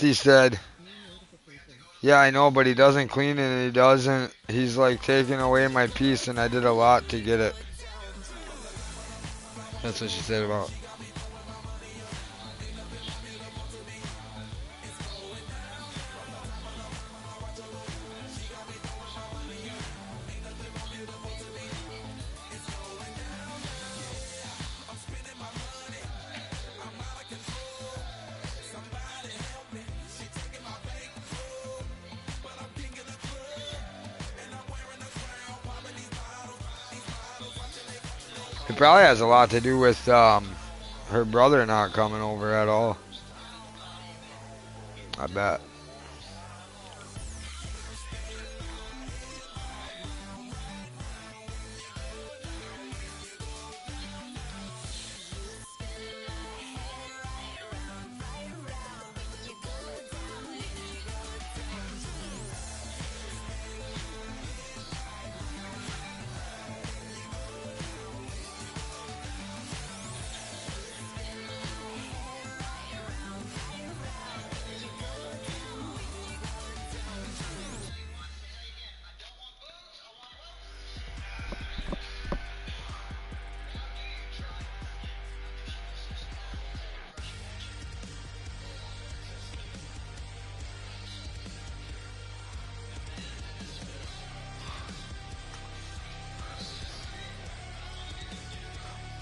Rusty said. Yeah, I know, but he doesn't clean it and he doesn't. He's like taking away my piece and I did a lot to get it. That's what she said about. It probably has a lot to do with her brother not coming over at all. I bet.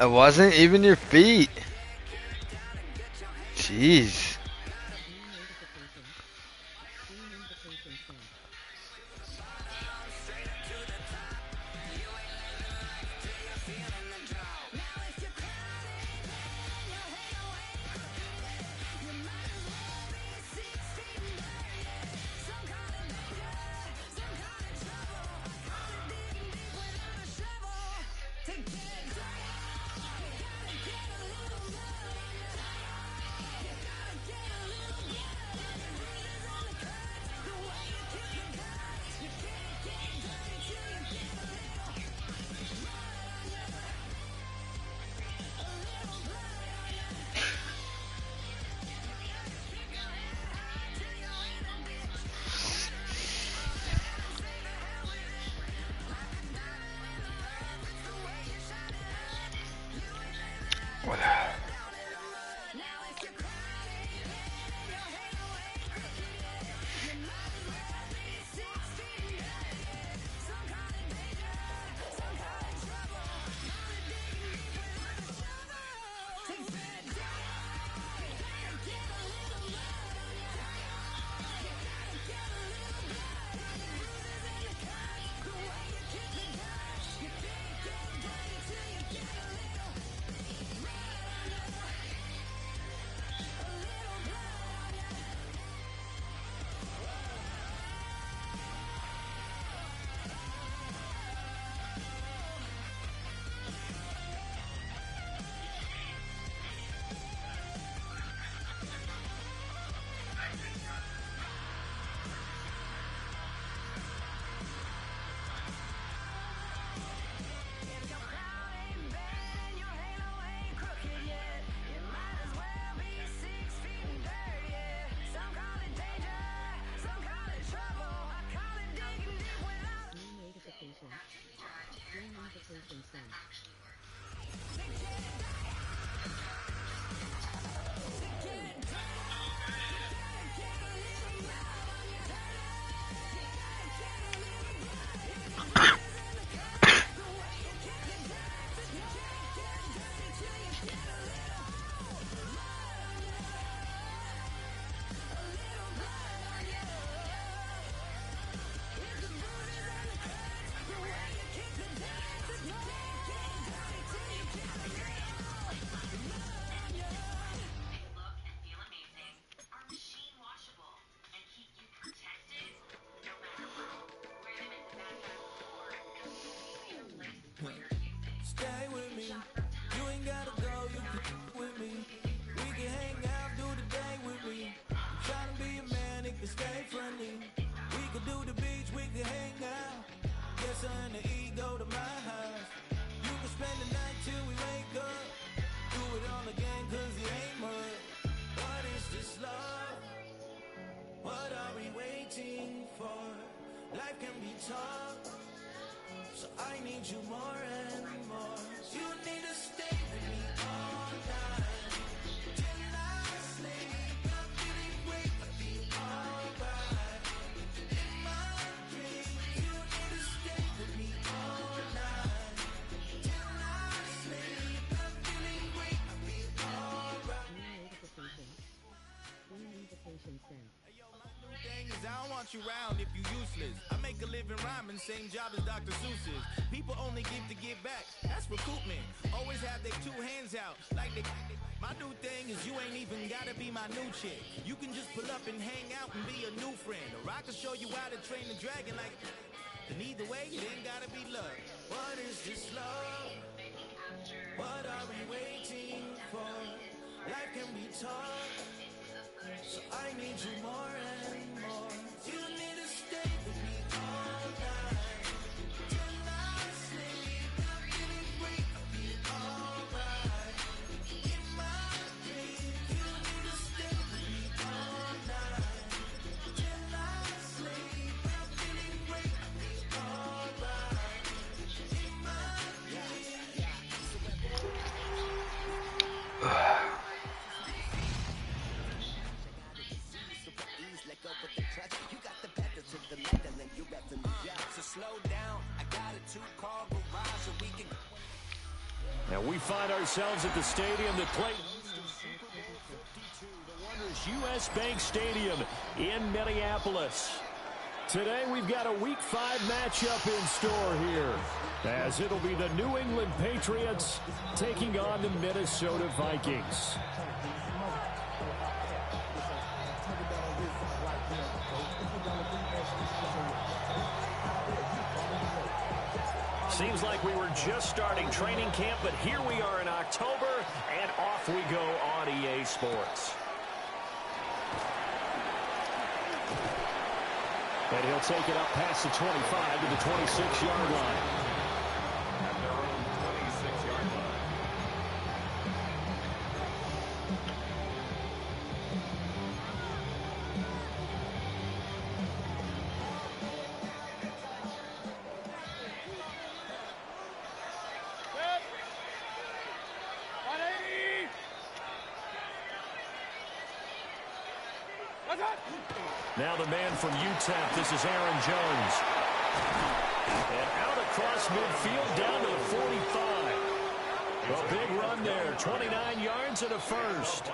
It wasn't even your feet. Jeez. are we waiting for? Life can be tough, so I need you more and more. You need to stay with me all night till I sleep. I'm feeling great, I'll be alright. In my dreams, you need to stay with me all night till I sleep. I'm feeling great, I'll be alright. I don't want you round if you useless. I make a living rhyming, same job as Dr. Seuss's. People only give to give back, that's recoupment. Always have their two hands out, like they. My new thing is you ain't even gotta be my new chick. You can just pull up and hang out and be a new friend. Or I can show you how to train the dragon like. And either way, it ain't gotta be love. What is this love? What are we waiting for? Life can be tough, so I need you more and more. You need to stay with me all night till I sleep. I'm feeling great, I'll be alright. In my dreams, you need to stay with me all night till I sleep. I'm feeling great, I'll be alright. In my And we find ourselves at the stadium that played Super Bowl 52, the wondrous U.S. Bank Stadium in Minneapolis. Today we've got a Week 5 matchup in store here, as it'll be the New England Patriots taking on the Minnesota Vikings. Seems like we were just starting training camp, but here we are in October, and off we go on EA Sports. And he'll take it up past the 25 to the 26-yard line. At their own 26-yard line. Now the man from UTEP, this is Aaron Jones. And out across midfield down to the 45. A big run there, 29 yards and a first.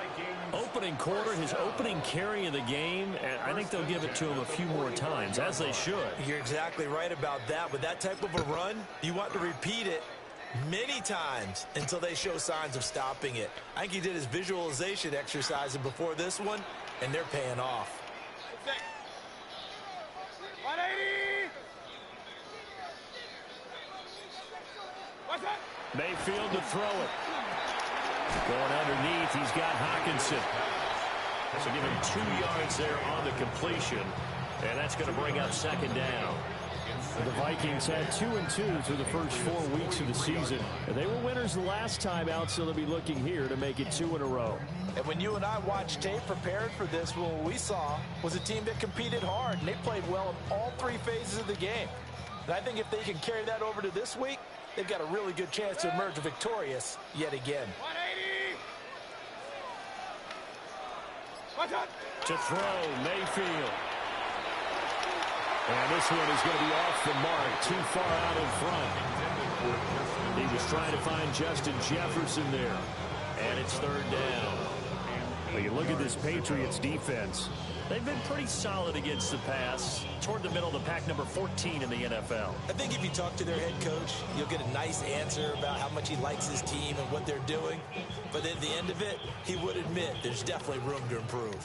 Opening quarter, his opening carry of the game, and I think they'll give it to him a few more times, as they should. You're exactly right about that. With that type of a run, you want to repeat it many times until they show signs of stopping it. I think he did his visualization exercise before this one, and they're paying off. 180. Mayfield to throw it. Going underneath, he's got Hockenson. So give him 2 yards there on the completion, and that's going to bring up second down. The Vikings had 2-2 through the first 4 weeks of the season. And they were winners the last time out, so they'll be looking here to make it 2 in a row. And when you and I watched tape prepared for this, what we saw was a team that competed hard, and they played well in all 3 phases of the game. And I think if they can carry that over to this week, they've got a really good chance to emerge victorious yet again. 180. To throw, Mayfield. And this one is going to be off the mark, too far out in front. He was trying to find Justin Jefferson there. And it's third down. Well, you look at this Patriots defense. They've been pretty solid against the pass. Toward the middle of the pack, number 14 in the NFL. I think if you talk to their head coach, you'll get a nice answer about how much he likes his team and what they're doing. But at the end of it, he would admit there's definitely room to improve.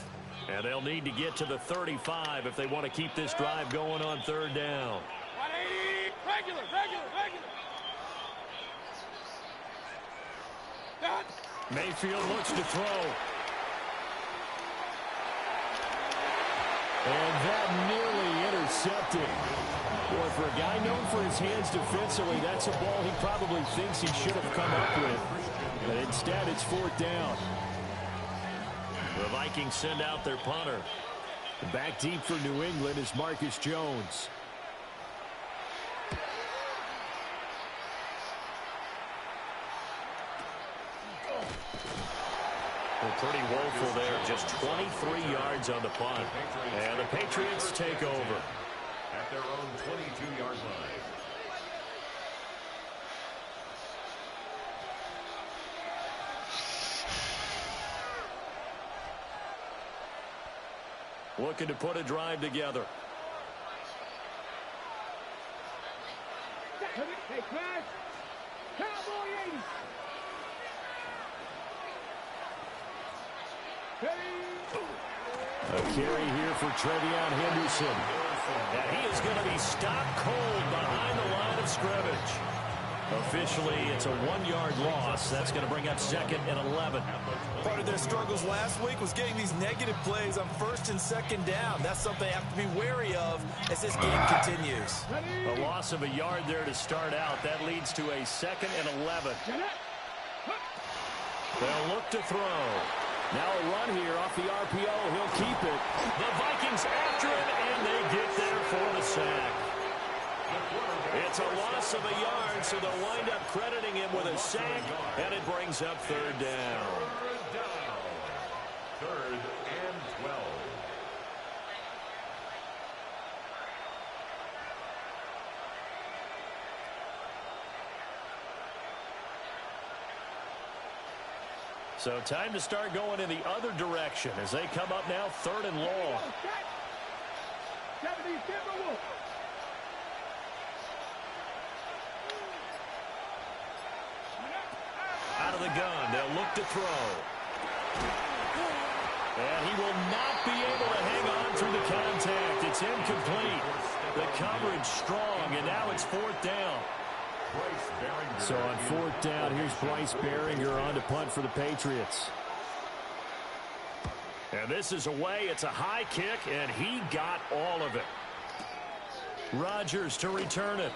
And they'll need to get to the 35 if they want to keep this drive going on third down. 180. Regular. Mayfield looks to throw. And that nearly intercepted. Boy, for a guy known for his hands defensively, that's a ball he probably thinks he should have come up with. But instead, it's fourth down. The Vikings send out their punter. Back deep for New England is Marcus Jones. Well, pretty woeful there. Just 23 yards on the punt. And the Patriots take over. At their own 22-yard line. Looking to put a drive together. Hey, Crash. Cowboy 80. A carry here for Trevion Henderson. And he is going to be stopped cold behind the line of scrimmage. Officially, it's a 1-yard loss. That's going to bring up 2nd and 11. Part of their struggles last week was getting these negative plays on 1st and 2nd down. That's something they have to be wary of as this game continues. A loss of a yard there to start out. That leads to a 2nd and 11. They'll look to throw. Now a run here off the RPO. He'll keep it. The Vikings after him, and they get there for the sack. It's a loss of a yard, so they'll wind up crediting him with a sack, and it brings up 3rd down. 3rd and 12. So time to start going in the other direction as they come up now 3rd and long. Out of the gun, they'll look to throw. And he will not be able to hang on through the contact. It's incomplete. The coverage strong, and now it's 4th down. So on 4th down, here's Bryce Baringer on to punt for the Patriots. And this is away. It's a high kick, and he got all of it. Rodgers to return it.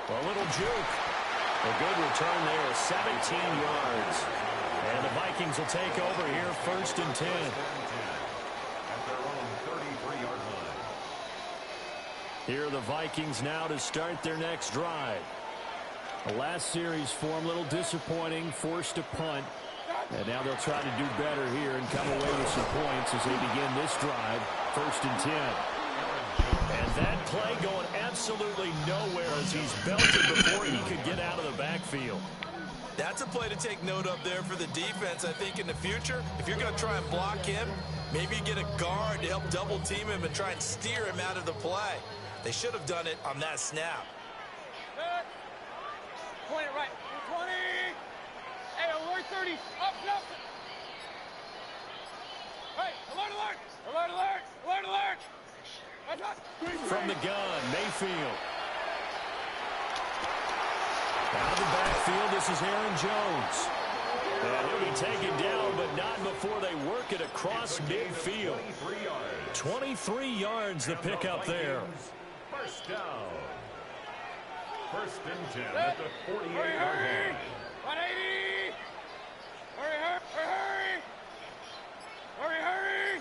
A little juke. A good return there, 17 yards. And the Vikings will take over here, 1st and 10. At their own 33-yard line. Here are the Vikings now to start their next drive. The last series for them, a little disappointing, forced to punt. And now they'll try to do better here and come away with some points as they begin this drive, 1st and 10. And that play going absolutely nowhere as he's belted before he could get out of the backfield. That's a play to take note of there for the defense. I think in the future, if you're going to try and block him, maybe you get a guard to help double team him and try and steer him out of the play. They should have done it on that snap. 20 right. 20. Hey, alert 30. Up, up. Hey, alert, alert. Alert, alert. Alert, alert. From the gun, Mayfield. Out of the backfield, this is Aaron Jones. And he'll be taken down, but not before they work it across midfield. 23 yards the pickup there. 1st down. 1st and 10 at the 48-yard line. 180. Hurry, hurry, hurry. Hurry, hurry.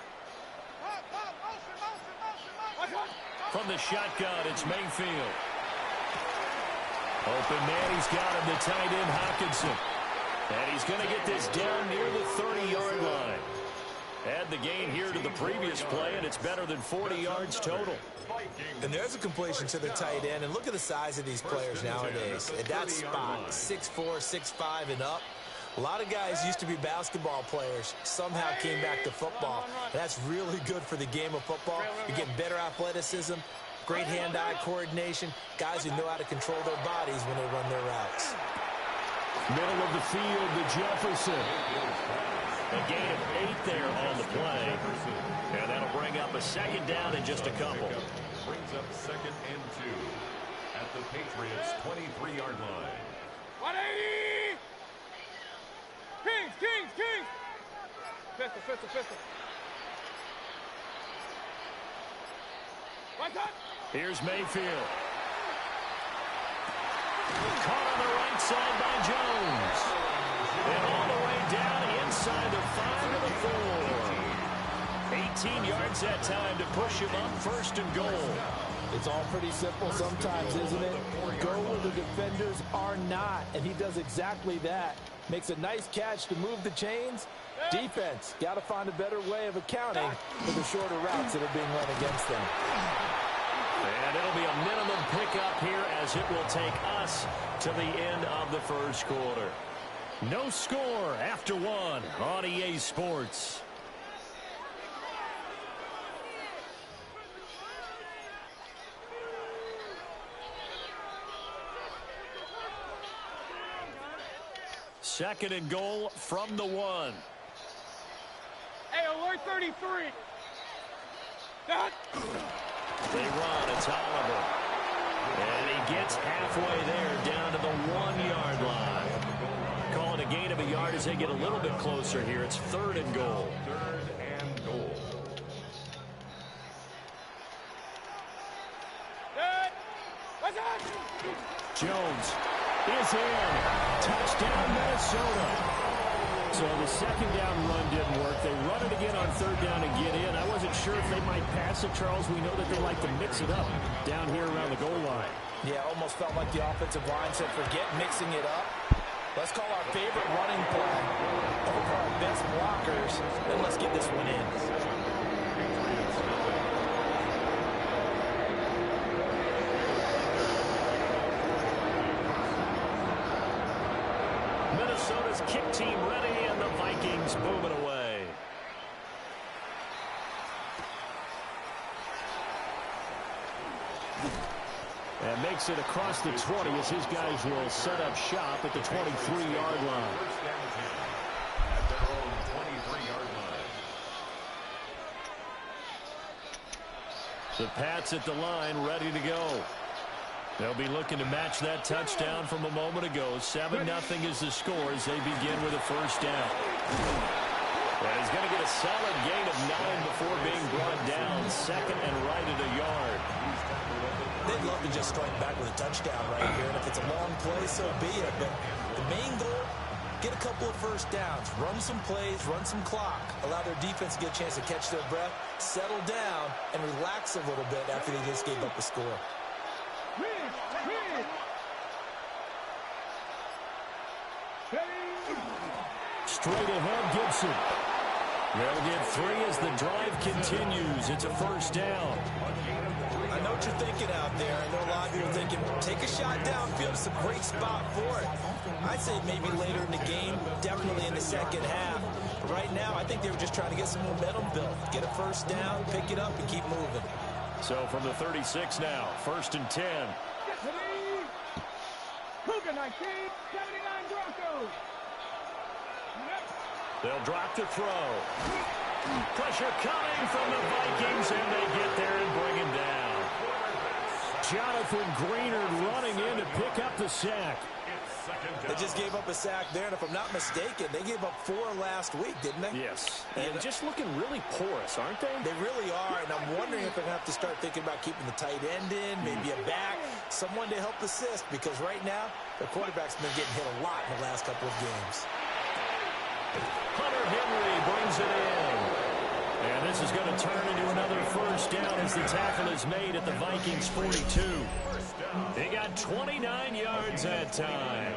From the shotgun, it's Mayfield. Open man, he's got him, the tight end, Hockenson. And he's going to get this down near the 30-yard line. Add the gain here to the previous play, and it's better than 40 yards total. And there's a completion to the tight end, and look at the size of these players nowadays. At that spot, 6'4", 6'5", and up. A lot of guys used to be basketball players, somehow came back to football. That's really good for the game of football. You're getting better athleticism, great hand-eye coordination, guys who know how to control their bodies when they run their routes. Middle of the field to Jefferson. A gain of 8 there on the play. And that'll bring up a 2nd down in just a couple. Brings up 2nd and 2 at the Patriots' 23-yard line. 180. Kings, Kings, Kings. Pistol, pistol, pistol. One touch. Here's Mayfield. Caught on the right side by Jones. And all the way down inside the 5 to the 4. 18 yards that time to push him up 1st and goal. It's all pretty simple sometimes, isn't it? Go where the defenders are not, and he does exactly that. Makes a nice catch to move the chains. Defense, got to find a better way of accounting for the shorter routes that are being run against them. And it'll be a minimum pickup here as it will take us to the end of the 1st quarter. No score after 1 on EA Sports. Second and goal from the 1. Hey, alert 33. That. They run. It's Oliver. And he gets halfway there down to the 1-yard line. Calling a gain of a yard as they get a little bit closer here. It's 3rd and goal. 3rd and goal. Jones is in. Touchdown, Minnesota. So the 2nd down run didn't work. They run it again on 3rd down and get in. I wasn't sure if they might pass it, Charles. We know that they like to mix it up down here around the goal line. Yeah, almost felt like the offensive line said, forget mixing it up. Let's call our favorite running play over our best blockers, and let's get this one in. Minnesota's kick team ready, and the Vikings moving away. And makes it across the 20 as his guys will set up shop at the 23-yard line. At their own 23-yard line. The Pats at the line ready to go. They'll be looking to match that touchdown from a moment ago. 7-0 is the score as they begin with a 1st down. And he's going to get a solid gain of 9 before being brought down. 2nd and right at a yard. They'd love to just strike back with a touchdown right here, and if it's a long play, so be it. But the main goal, get a couple of 1st downs, run some plays, run some clock, allow their defense to get a chance to catch their breath, settle down, and relax a little bit after they just gave up a score. Straight ahead, Gibson. They'll get 3 as the drive continues. It's a 1st down. I know what you're thinking out there. I know a lot of you are thinking, take a shot downfield. It's a great spot for it. I'd say maybe later in the game, definitely in the 2nd half. But right now, I think they were just trying to get some momentum built. Get a 1st down, pick it up, and keep moving. So from the 36 now, 1st and 10. Cougar 19, 79 Broncos. They'll drop the throw. Pressure coming from the Vikings, and they get there and bring him down. Jonathan Greenard running in to pick up the sack. They just gave up a sack there, and if I'm not mistaken, they gave up 4 last week, didn't they? Yes. And just looking really porous, aren't they? They really are, and I'm wondering if they're going to have to start thinking about keeping the tight end in, maybe a back, someone to help assist, because right now, their quarterback's been getting hit a lot in the last couple of games. Hunter Henry brings it in. And this is going to turn into another 1st down as the tackle is made at the Vikings 42. They got 29 yards that time.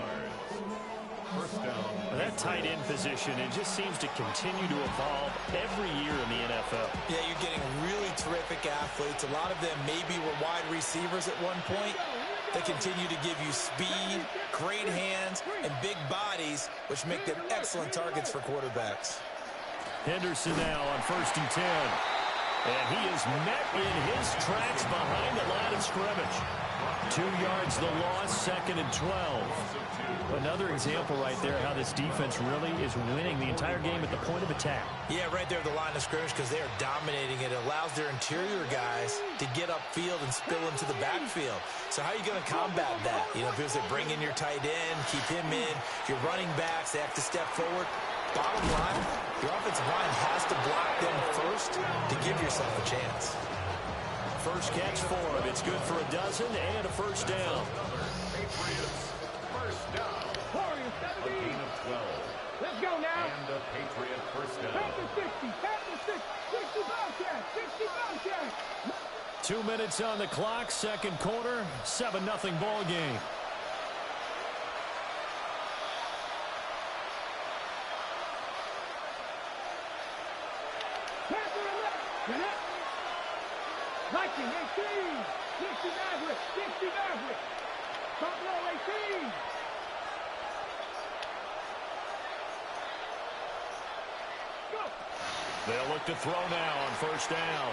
That tight end position, it just seems to continue to evolve every year in the NFL. Yeah, you're getting really terrific athletes. A lot of them maybe were wide receivers at one point. They continue to give you speed, great hands, and big bodies, which make them excellent targets for quarterbacks. Henderson now on 1st and 10. And he is met in his tracks behind the line of scrimmage. 2 yards the loss, 2nd and 12. Another example right there how this defense really is winning the entire game at the point of attack. Yeah, right there at the line of scrimmage because they are dominating it. It allows their interior guys to get upfield and spill into the backfield. So how are you going to combat that? You know, because they bring in your tight end, keep him in. Your running backs, they have to step forward. Bottom line, your offensive line has to block them first to give yourself a chance. First catch for him. It's good for a dozen and a 1st down. Patriots, 1st down. Warriors A 17. gain of 12. Let's go now. And a Patriot 1st down. Panther 60, Panther 60, 65. 2 minutes on the clock, second quarter, 7-0 ball game. Viking 18, 60 Maverick, 60 Maverick, top row 18. Go. They'll look to throw now on first down.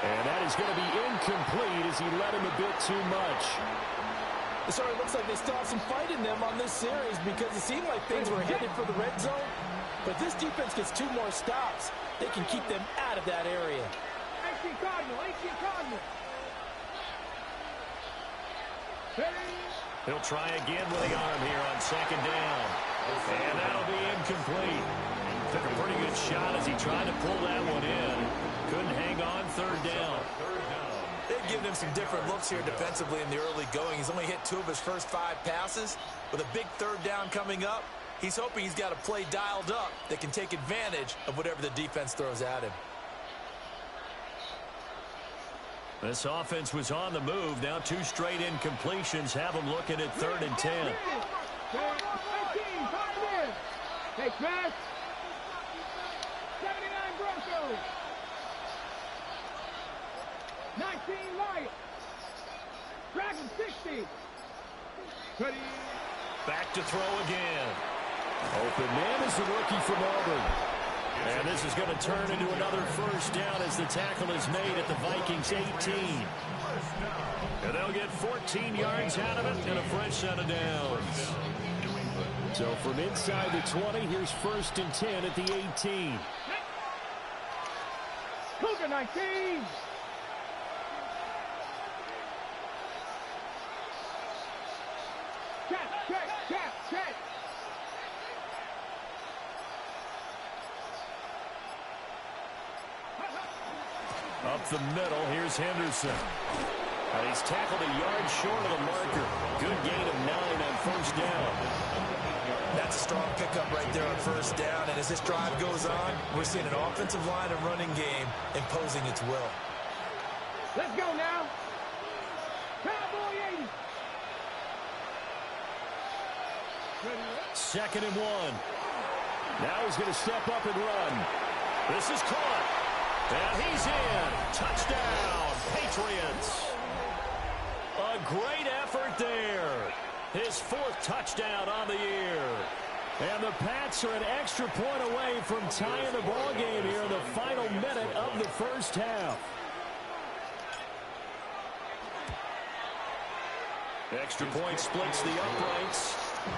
And that is going to be incomplete as he led him a bit too much. It sort of looks like they still have some fight in them on this series because it seemed like things were headed for the red zone. But this defense gets 2 more stops. They can keep them out of that area. 18 Cardinal, 18 Cardinal. He'll try again with the arm here on second down. And that'll be incomplete. Took a pretty good shot as he tried to pull that one in. Couldn't hang on third down. They've given him some different looks here defensively in the early going. He's only hit 2 of his first 5 passes. With a big third down coming up, he's hoping he's got a play dialed up that can take advantage of whatever the defense throws at him. This offense was on the move. Now 2 straight incompletions have them looking at 3rd and 10. 18, hey, Smash. 79 Broncos. 19 Lions. Dragon 60. Ready. Back to throw again. Open man is the rookie from Auburn. And this is going to turn into another first down as the tackle is made at the Vikings 18. And they'll get 14 yards out of it and a fresh set of downs. So from inside the 20, here's 1st and 10 at the 18. Cougar 19. Check. Up the middle, here's Henderson. And he's tackled a yard short of the marker. Good gain of 9 on first down. That's a strong pickup right there on first down. And as this drive goes on, we're seeing an offensive line and running game imposing its will. Let's go now. Cowboy 80. 2nd and 1. Now he's going to step up and run. This is caught. And he's in. Touchdown, Patriots. A great effort there. His 4th touchdown on the year. And the Pats are an extra point away from tying the ball game here in the final minute of the first half. Extra point splits the uprights.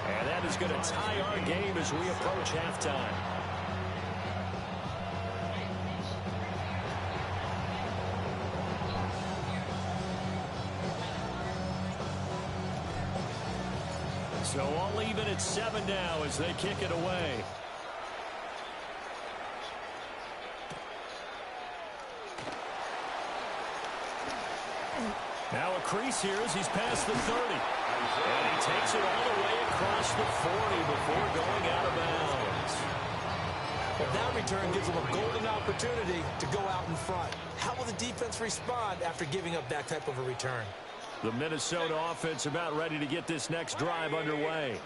And that is going to tie our game as we approach halftime. So all even at 7 now as they kick it away. Now a crease here as he's past the 30. And he takes it all the way across the 40 before going out of bounds. Well, that return gives them a golden opportunity to go out in front. How will the defense respond after giving up that type of a return? The Minnesota offense about ready to get this next drive underway.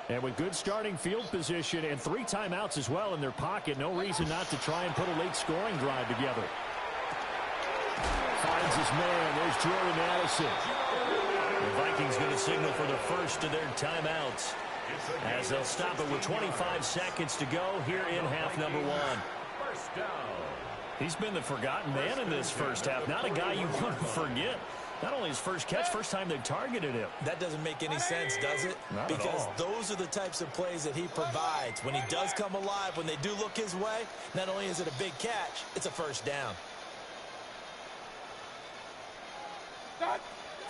And with good starting field position and 3 timeouts as well in their pocket, no reason not to try and put a late scoring drive together. Finds his man. There's Jordan Addison. The Vikings going to signal for the first of their timeouts as they'll stop it with 25 seconds to go here in half number 1. First down. He's been the forgotten man in this first half. Not a guy you want to forget. Not only his first catch, first time they've targeted him. That doesn't make any sense, does it? Not because at all. those are the types of plays that he provides. When he does come alive, when they do look his way, not only is it a big catch, it's a first down.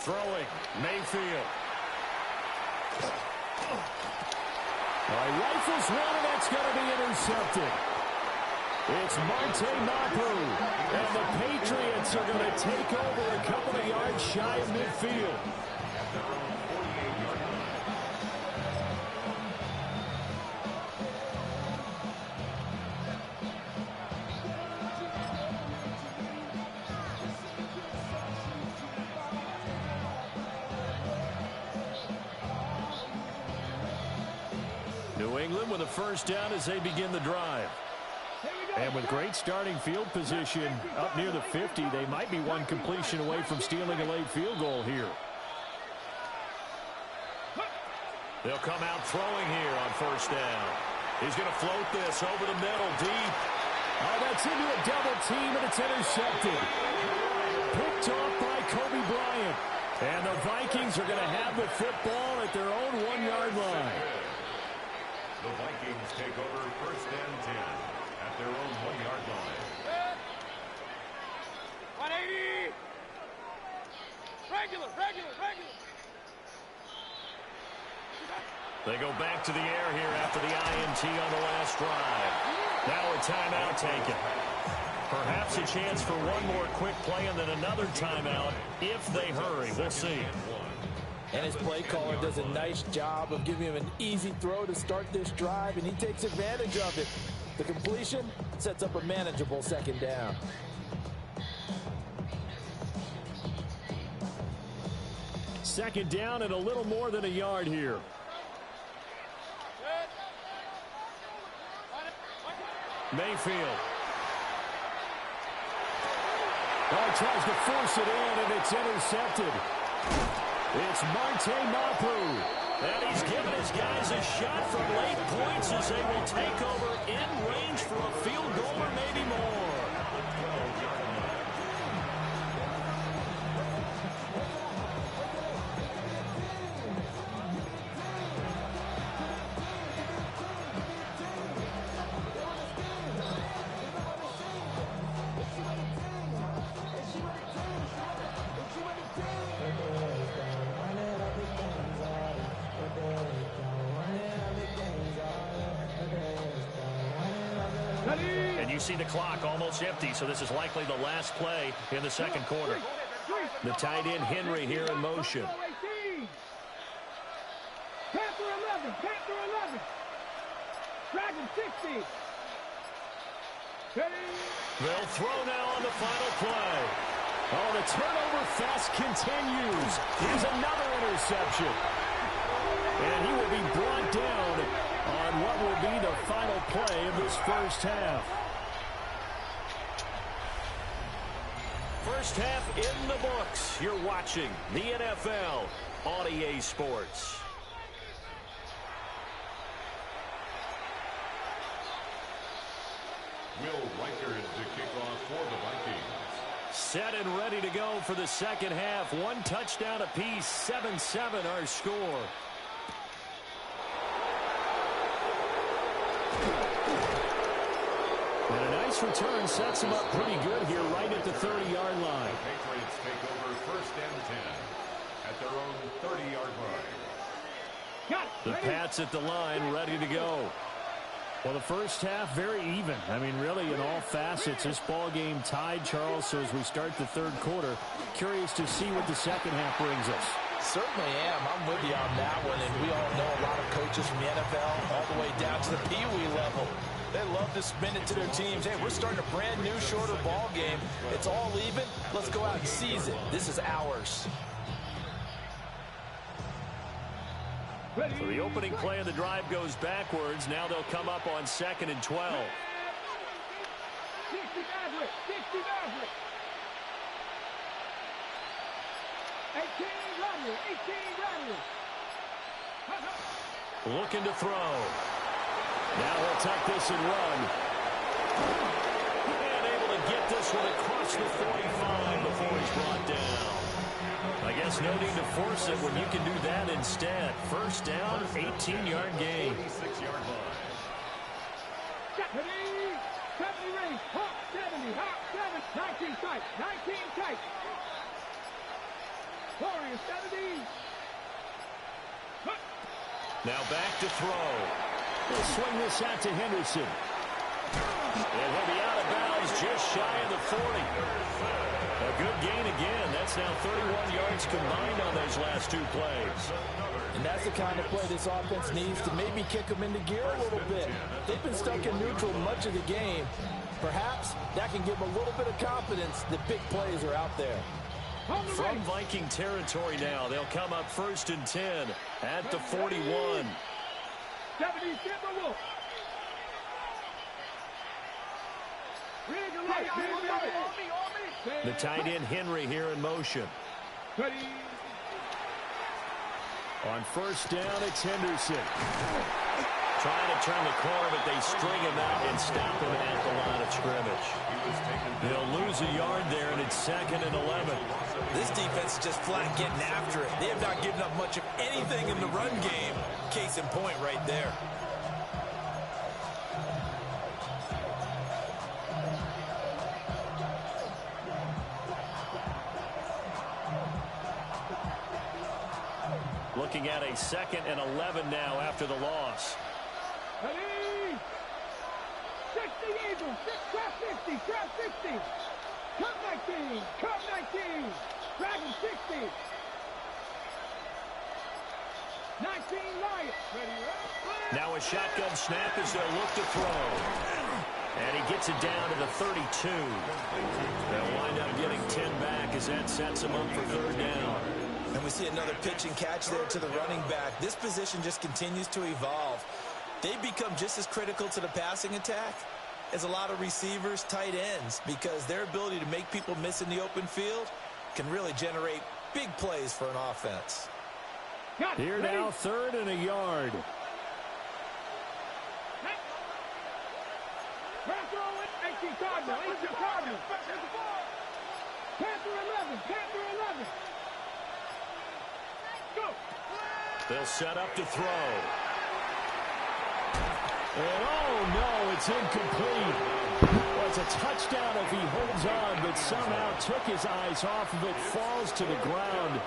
Throwing, Mayfield. Rifles one, and that's going to be intercepted. It's Marte Mapu, and the Patriots are going to take over a couple of yards shy of midfield. England with a first down as they begin the drive. And with great starting field position up near the 50, they might be one completion away from stealing a late field goal here. They'll come out throwing here on first down. He's going to float this over the middle, deep. Oh, that's into a double team, and it's intercepted. Picked off by Kobe Bryant. And the Vikings are going to have the football at their own 1-yard line. The Vikings take over first and 10 at their own 1-yard line. 180. Regular. They go back to the air here after the INT on the last drive. Now a timeout taken. Perhaps a chance for one more quick play and then another timeout if they hurry. We'll see. And his play caller does a nice job of giving him an easy throw to start this drive, and he takes advantage of it. The completion sets up a manageable second down. Second down and a little more than a yard here. Mayfield. Oh, tries to force it in, and it's intercepted. It's Marte Mapu. And he's given his guys a shot from late points as they will take over in range for a field goal or maybe more. And you see the clock almost empty, so this is likely the last play in the second quarter. The tight end Henry here in motion. Panther 11. Dragon 60. They'll throw now on the final play. Oh, the turnover fest continues. Here's another interception. And he will be brought down on what will be the final play of this first half. First half in the books. You're watching the NFL on EA Sports. Will Riker is the kickoff for the Vikings. Set and ready to go for the second half. One touchdown apiece, 7-7 our score. And a nice return sets him up pretty good here right at the 30-yard line. The Patriots take over first and 10 at their own 30-yard line. The Pats at the line ready to go. Well, the first half, very even. I mean, really, in all facets, this ball game tied, Charles. So as we start the third quarter, curious to see what the second half brings us. Certainly am. I'm with you on that one. And we all know a lot of coaches from the NFL all the way down to the Pee-wee level. They love to spin it to their teams. Hey, we're starting a brand new, shorter ball game. It's all even. Let's go out and seize it. This is ours. So the opening play of the drive goes backwards. Now they'll come up on 2nd and 12. 60 Maverick. 18 Rodney. Looking to throw. Now he'll tuck this and run. And able to get this one across the 45 before he's brought down. I guess no need to force it when you can do that instead. First down, 18-yard gain. 46-yard line. 70 range. Hawk 70. Hawk 7. 19 tight. 19 tight. Warrior 70. Now back to throw. He'll swing this out to Henderson. And he'll be out of bounds just shy of the 40. A good gain again. That's now 31 yards combined on those last two plays. And that's the kind of play this offense needs to maybe kick them into gear a little bit. They've been stuck in neutral much of the game. Perhaps that can give them a little bit of confidence that big plays are out there. From Viking territory now, they'll come up 1st and 10 at the 41. 70, Timberwolves. The tight end Henry here in motion. On first down, it's Henderson. Trying to turn the corner, but they string him out and stop him at the line of scrimmage. They'll lose a yard there, and it's 2nd and 11. This defense is just flat getting after it. They have not given up much of anything in the run game. Case in point right there. Looking at a 2nd and 11 now after the loss. 60 Eagles, trap 60, trap 60. Cut 19, cut 19. Dragon 60. 19 Lions. Now a shotgun snap as they'll look to throw. And he gets it down to the 32. They'll wind up getting 10 back as that sets him up for 3rd down. And we see another pitch and catch there to the running back. This position just continues to evolve. They become just as critical to the passing attack as a lot of receivers, tight ends, because their ability to make people miss in the open field can really generate big plays for an offense. Here now, 3rd and a yard. Panther 18 Cardinal, 18 Cardinal. Panther 11, Panther 11. Go. They'll set up to throw. And oh no, it's incomplete. Well, it's a touchdown if he holds on, but somehow took his eyes off of it, falls to the ground,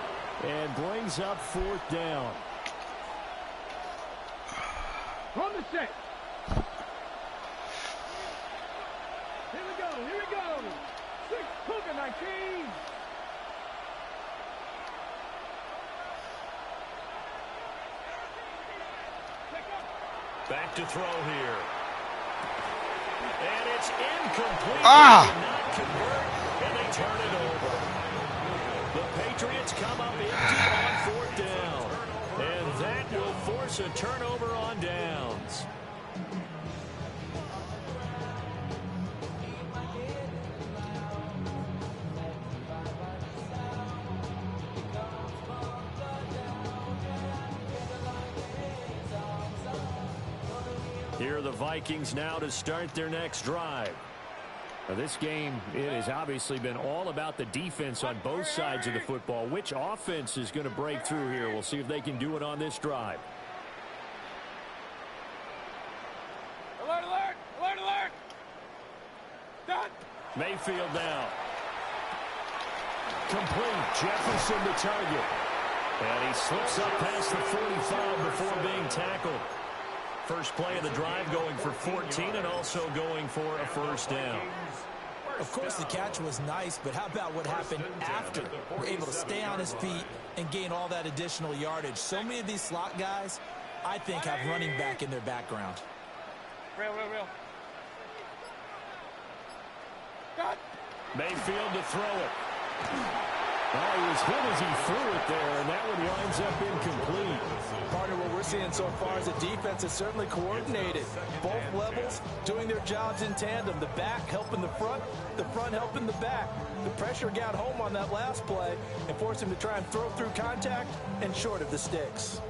and brings up 4th down. On the set. Here we go, here we go. 6, Cougar 19. Back to throw here. And it's incomplete. Not convert, and they turn it over. The Patriots come up empty on 4th down. And that will force a turnover on downs. Here are the Vikings now to start their next drive. Now this game, it has obviously been all about the defense on both sides of the football. Which offense is going to break through here? We'll see if they can do it on this drive. Alert, alert, alert, alert. Done. Mayfield now. Complete. Jefferson the target. And he slips up past the 45 before being tackled. First play of the drive going for 14 and also going for a 1st down. Of course, the catch was nice, but how about what happened after? We're able to stay on his feet and gain all that additional yardage. So many of these slot guys, I think, have running back in their background. Real. Got. Mayfield to throw it. Oh, he was hit as he threw it there, and that one winds up incomplete. Partner, what we're seeing so far is the defense is certainly coordinated. Both levels doing their jobs in tandem. The back helping the front helping the back. The pressure got home on that last play and forced him to try and throw through contact and short of the sticks.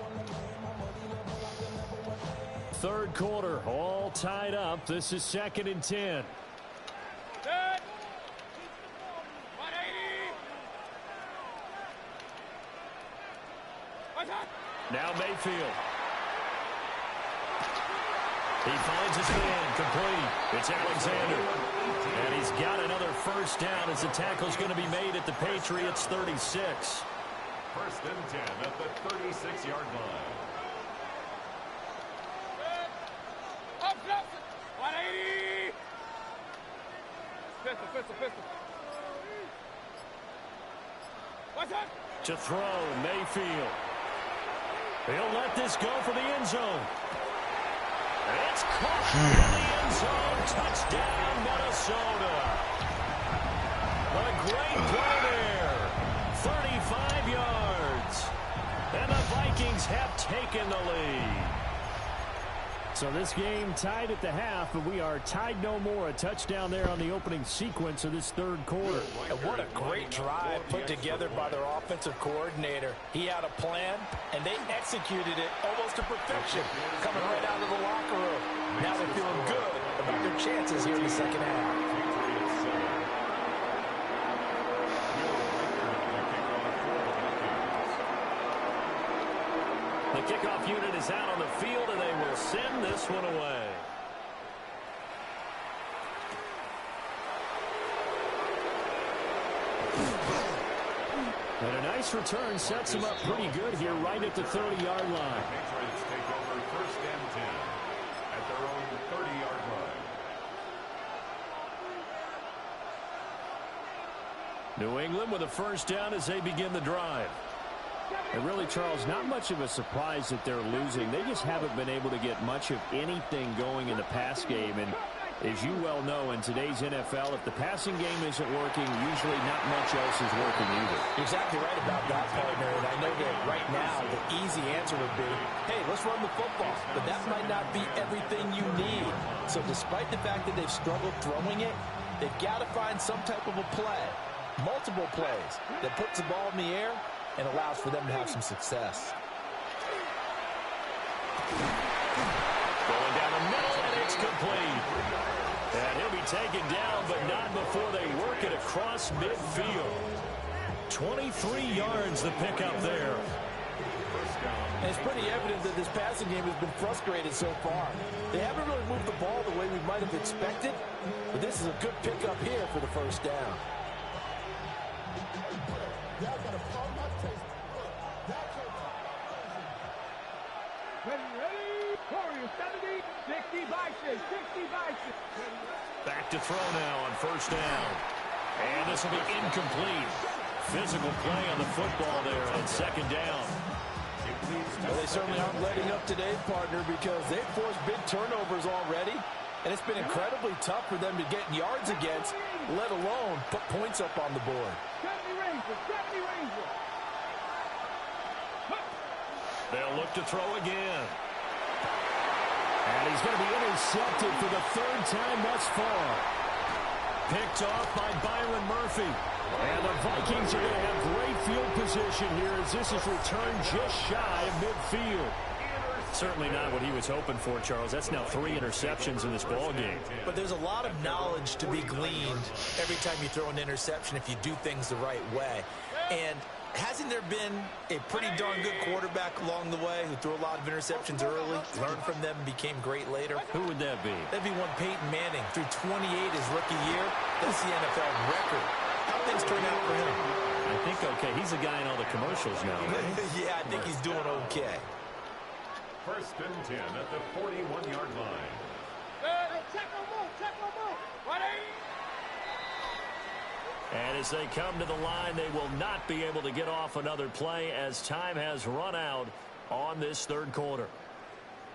3rd quarter, all tied up. This is 2nd and 10. Set. 180. Now Mayfield. He finds his man, complete. It's Alexander. And he's got another 1st down as the tackle's going to be made at the Patriots' 36. 1st and 10 at the 36-yard line. Up, 180. Pistol. What's up? To throw, Mayfield. He'll let this go for the end zone. It's caught in the end zone. Touchdown, Minnesota. A great play there. 35 yards. And the Vikings have taken the lead. So this game tied at the half, but we are tied no more. A touchdown there on the opening sequence of this third quarter. And what a great drive put together by their offensive coordinator. He had a plan, and they executed it almost to perfection, coming right out of the locker room. Now they're feeling good about their chances here in the second half. The kickoff unit is out on the field, and they will send this one away. And a nice return sets him up pretty good here right at the 30-yard line. Patriots take over 1st and 10 at their own 30-yard line. New England with a first down as they begin the drive. And really, Charles, not much of a surprise that they're losing. They just haven't been able to get much of anything going in the pass game. And as you well know, in today's NFL, if the passing game isn't working, usually not much else is working either. You're exactly right about that, partner. And I know that right now the easy answer would be, hey, let's run the football. But that might not be everything you need. So despite the fact that they've struggled throwing it, they've got to find some type of a play, multiple plays, that puts the ball in the air and allows for them to have some success. Going down the middle, and it's complete. And he'll be taken down, but not before they work it across midfield. 23 yards the pickup there. And it's pretty evident that this passing game has been frustrated so far. They haven't really moved the ball the way we might have expected, but this is a good pickup here for the first down. Ready, Warriors 70, 60 Bison, 60 Bison. Back to throw now on first down. And this will be incomplete. Physical play on the football there on second down. Well, they certainly aren't letting up today, partner, because they've forced big turnovers already, and it's been incredibly tough for them to get yards against, let alone put points up on the board. 70 Rangers, 70 Rangers. They'll look to throw again. And he's going to be intercepted for the third time thus far. Picked off by Byron Murphy. And the Vikings are going to have great field position here as this is returned just shy of midfield. Certainly not what he was hoping for, Charles. That's now 3 interceptions in this ball game. But there's a lot of knowledge to be gleaned every time you throw an interception if you do things the right way. And hasn't there been a pretty darn good quarterback along the way who threw a lot of interceptions early, learned from them, and became great later? Who would that be? That'd be one Peyton Manning. Threw 28 his rookie year. That's the NFL record. How things turn out for him? I think okay. He's a guy in all the commercials now. Right? Yeah, I think he's doing okay. 1st and 10 at the 41-yard line. Check no more, check no more. Ready? And as they come to the line, they will not be able to get off another play as time has run out on this third quarter.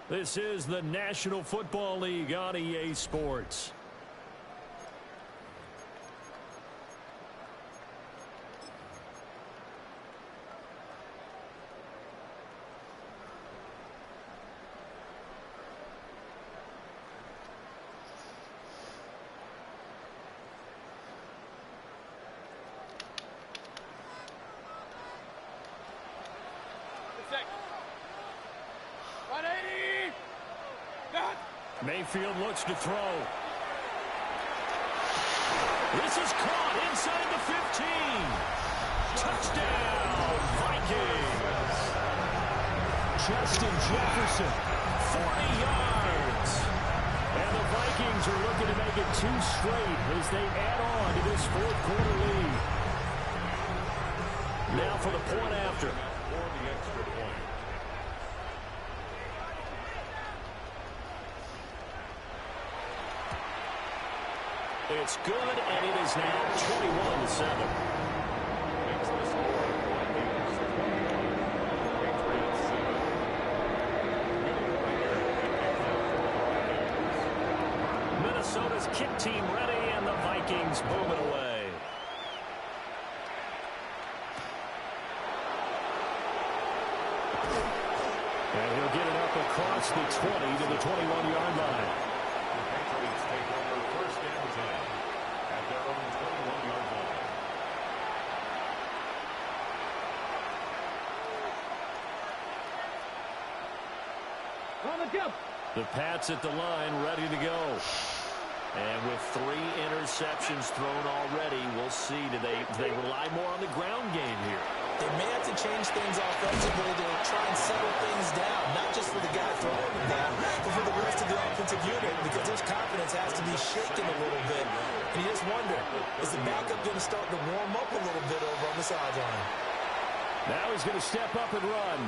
This is the National Football League on EA Sports. Mayfield looks to throw. This is caught inside the 15. Touchdown, Vikings. Justin Jefferson, 40 yards. And the Vikings are looking to make it 2 straight as they add on to this fourth quarter lead. Now for the point after. For the extra point. It's good, and it is now 21-7. Makes the score Vikings 20, Patriots 7. Minnesota's kick team ready, and the Vikings boom it away. And he'll get it up across across the 20 to the 21-yard line. The Patriots take over first and 10 at their own 21-yard line. On the jump. The Pats at the line, ready to go. And with 3 interceptions thrown already, we'll see. Do they rely more on the ground game here? They may have to change things offensively to try and settle things down, not just for the guy throwing them down, but for the rest of the offensive unit, because his confidence has to be shaken a little bit. And you just wonder, is the backup going to start to warm up a little bit over on the sideline? Now he's going to step up and run.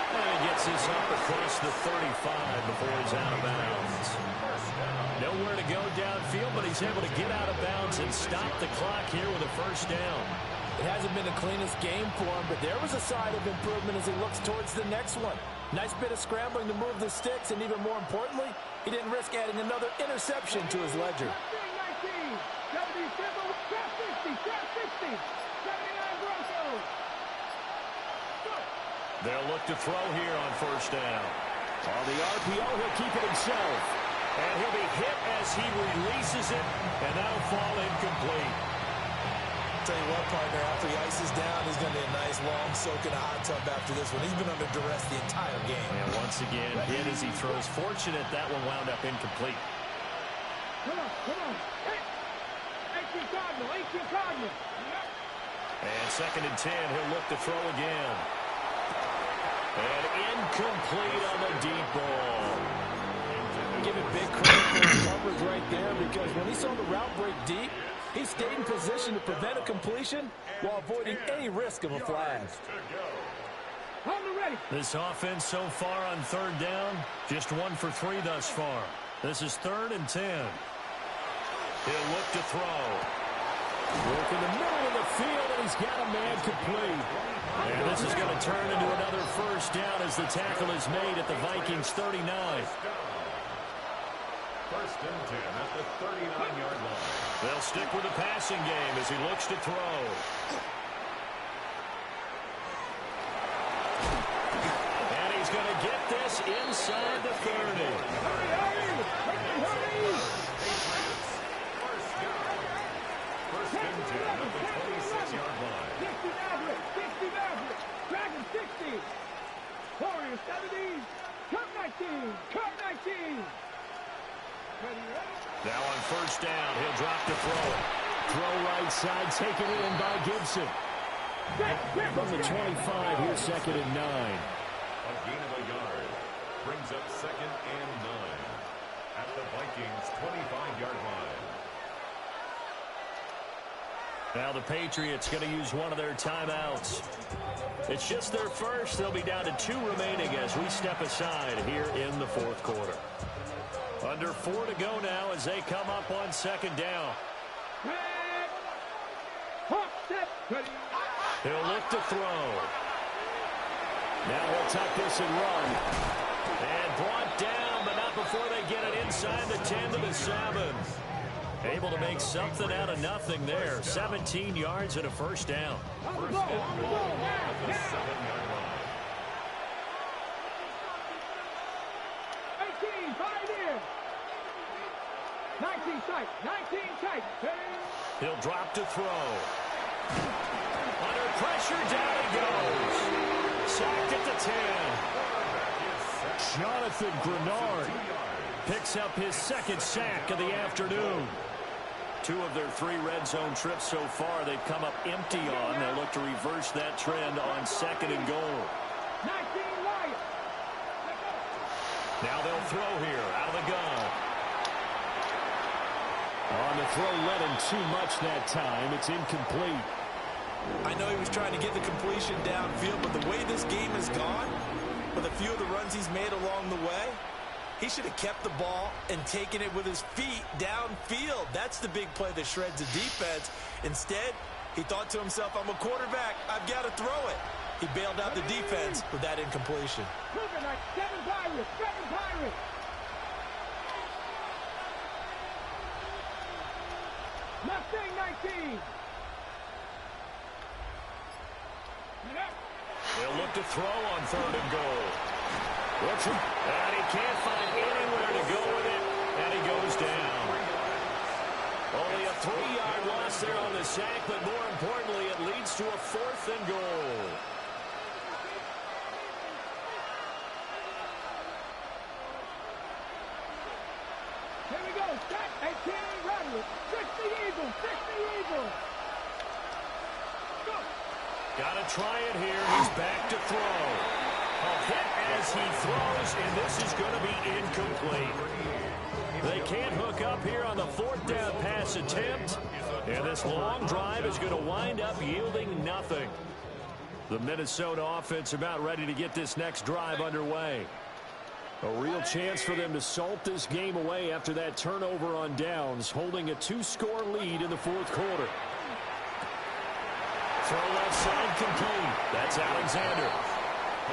And he gets this up across the 35 before he's out of bounds. Nowhere to go downfield, but he's able to get out of bounds and stop the clock here with a first down. It hasn't been the cleanest game for him, but there was a sign of improvement as he looks towards the next one. Nice bit of scrambling to move the sticks, and even more importantly, he didn't risk adding another interception to his ledger. 19, 77, trap 60, trap 60, 79 Broncos. They'll look to throw here on first down. On the RPO, he'll keep it himself. And he'll be hit as he releases it, and that'll fall incomplete. Tell you what, partner, after he ices down, he's going to be a nice long soak in a hot tub after this one. He's been under duress the entire game. And once again, hit as he throws. Fortunate that one wound up incomplete. Come on. Hey. 18 Cardinal. And second and 10, he'll look to throw again. And incomplete on the deep ball. Give it big credit for his coverage right there, because when he saw the route break deep, he stayed in position to prevent a completion while avoiding any risk of a flag. This offense so far on third down, just 1 for 3 thus far. This is 3rd and 10. He'll look to throw. Work in the middle of the field, and he's got a man complete. And this is going to turn into another first down as the tackle is made at the Vikings 39. First and 10 at the 39-yard line. They'll stick with the passing game as he looks to throw. And he's going to get this inside the 30. First and 10 at the 26-yard line. 60 Maverick. Dragon 60. Warriors 70. Cup 19. Now on first down, he'll drop to throw it. Throw right side, taken in by Gibson. From the 25, here's 2nd and 9. A gain of a yard brings up 2nd and 9 at the Vikings 25-yard line. Now the Patriots going to use one of their timeouts. It's just their first. They'll be down to 2 remaining as we step aside here in the 4th quarter. Under 4 to go now as they come up on 2nd down. He'll look to throw. Now he'll tuck this and run. And brought down, but not before they get it inside the 10 to the 7. Able to make something out of nothing there. 17 yards and a first down. First and goal at the 7-yard line. 18, 5 in. 19 tight. He'll drop to throw. Under pressure, down he goes. Sacked at the 10. Jonathan Grenard picks up his 2nd sack of the afternoon. 2 of their 3 red zone trips so far they've come up empty on. They'll look to reverse that trend on 2nd and goal. 19 Lions. Now they'll throw here out of the gun. On the throw, led him too much that time. It's incomplete. I know he was trying to get the completion downfield, but the way this game has gone, with a few of the runs he's made along the way, he should have kept the ball and taken it with his feet downfield. That's the big play that shreds the defense. Instead, he thought to himself, I'm a quarterback. I've got to throw it. He bailed out the defense with that incompletion. 7 Pirates. Mustang 19. They'll look to throw on 3rd and goal. And he can't find anywhere to go with it, and he goes down. Only a 3-yard loss there on the sack, but more importantly, it leads to a 4th and goal. Here we go. Set. 18. Rattle it. 60 Eagles. 60 Eagles. Go. Got to try it here. He's back to throw. A hit as he throws, and this is going to be incomplete. They can't hook up here on the 4th down pass attempt, and this long drive is going to wind up yielding nothing. The Minnesota offense about ready to get this next drive underway. A real chance for them to salt this game away after that turnover on downs, holding a 2-score lead in the 4th quarter. Throw left side complete. That's Alexander.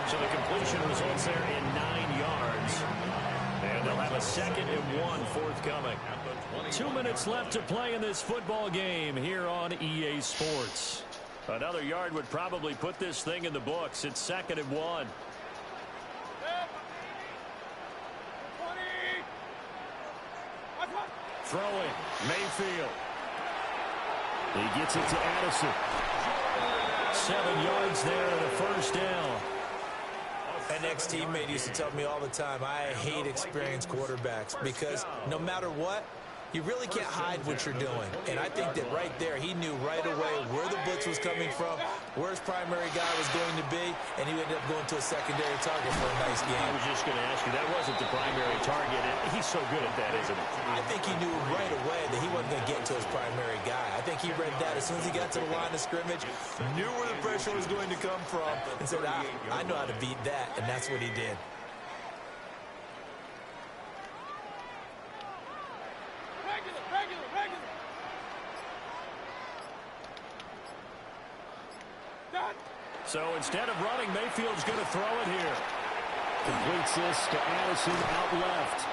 So the completion results there in 9 yards. And they'll have a 2nd and 1 forthcoming. 2 minutes left to play in this football game here on EA Sports. Another yard would probably put this thing in the books. It's 2nd and 1. Throwing, Mayfield. He gets it to Addison. 7 yards there and a 1st down. An ex-teammate used to tell me all the time, I hate experienced quarterbacks because no matter what, you really can't hide what you're doing. And I think that right there, he knew right away where the blitz was coming from, where his primary guy was going to be, and he ended up going to a secondary target for a nice game. I was just going to ask you, that wasn't the primary target. He's so good at that, isn't he? I think he knew right away that he wasn't going to get to his primary guy. I think he read that as soon as he got to the line of scrimmage, knew where the pressure was going to come from, and said, I know how to beat that, and that's what he did. So instead of running, Mayfield's going to throw it here. Completes this to Addison out left.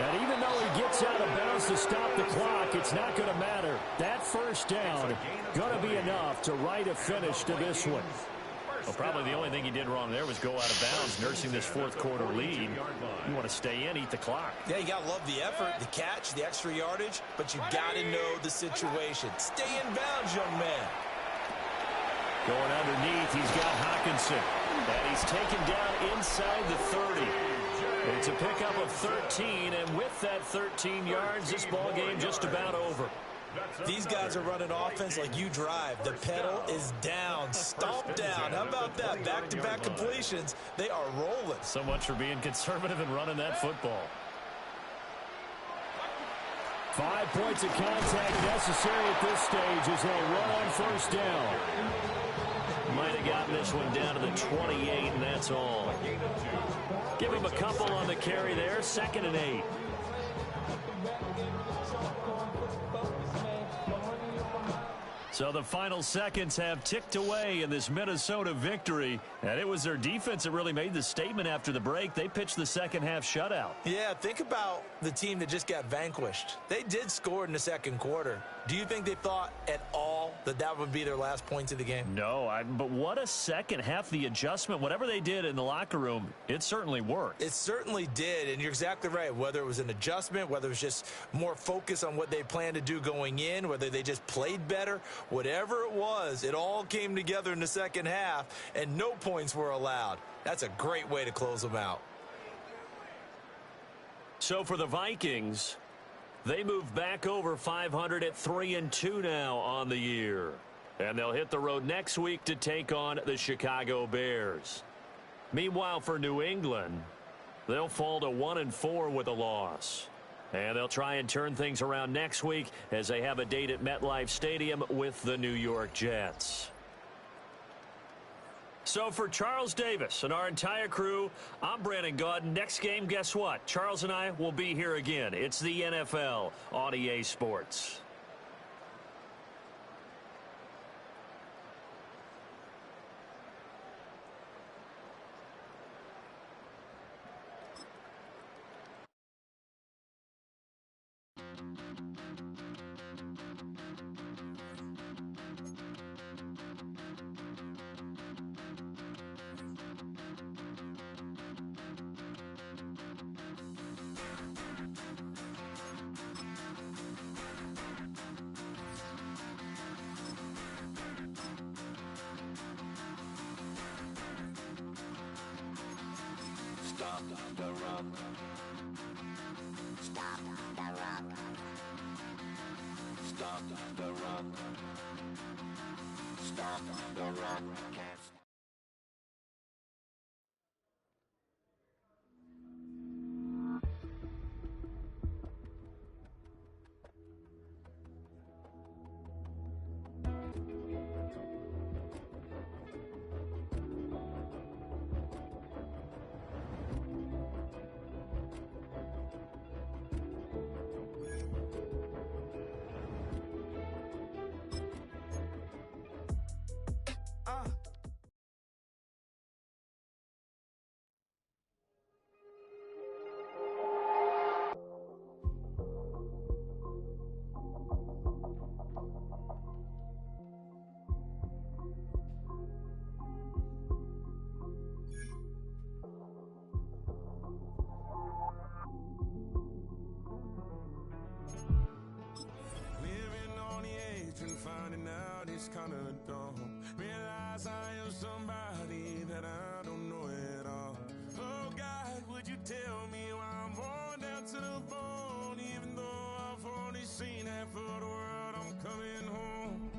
And even though he gets out of bounds to stop the clock, it's not going to matter. That 1st down going to be enough to write a finish to this one. Well, probably the only thing he did wrong there was go out of bounds, nursing this 4th quarter lead. You want to stay in, eat the clock. Yeah, you got to love the effort, the catch, the extra yardage, but you got to know the situation. Stay in bounds, young man. Going underneath, he's got Hockenson. And he's taken down inside the 30. It's a pickup of 13, and with that 13 yards, this ball game just about over. These guys are running offense like you drive. The pedal is down, stomped down. How about that? Back-to-back completions. They are rolling. So much for being conservative and running that football. 5 points of contact necessary at this stage as they'll run on 1st down. Might have gotten this one down to the 28, and that's all. Give him a couple on the carry there. 2nd and 8. So the final seconds have ticked away in this Minnesota victory. And it was their defense that really made the statement after the break. They pitched the 2nd half shutout. Yeah, think about the team that just got vanquished. They did score in the 2nd quarter. Do you think they thought at all that that would be their last points of the game? No, but what a 2nd half. The adjustment, whatever they did in the locker room, it certainly worked. It certainly did, and you're exactly right. Whether it was an adjustment, whether it was just more focus on what they planned to do going in, whether they just played better, whatever it was, it all came together in the 2nd half, and no points were allowed. That's a great way to close them out. So for the Vikings, they move back over 500 at 3-2 now on the year. And they'll hit the road next week to take on the Chicago Bears. Meanwhile, for New England, they'll fall to 1-4 with a loss. And they'll try and turn things around next week as they have a date at MetLife Stadium with the New York Jets. So for Charles Davis and our entire crew, I'm Brandon Gaudin. Next game, guess what? Charles and I will be here again. It's the NFL on EA Sports. Stop the run. Stop the run. Stop the run. Stop the run. Can't stop. Living on the edge and finding out it's kinda dumb. Realize I am somebody that I don't know at all. Oh God, would you tell me why I'm worn down to the bone? Even though I've only seen half of the world, I'm coming home.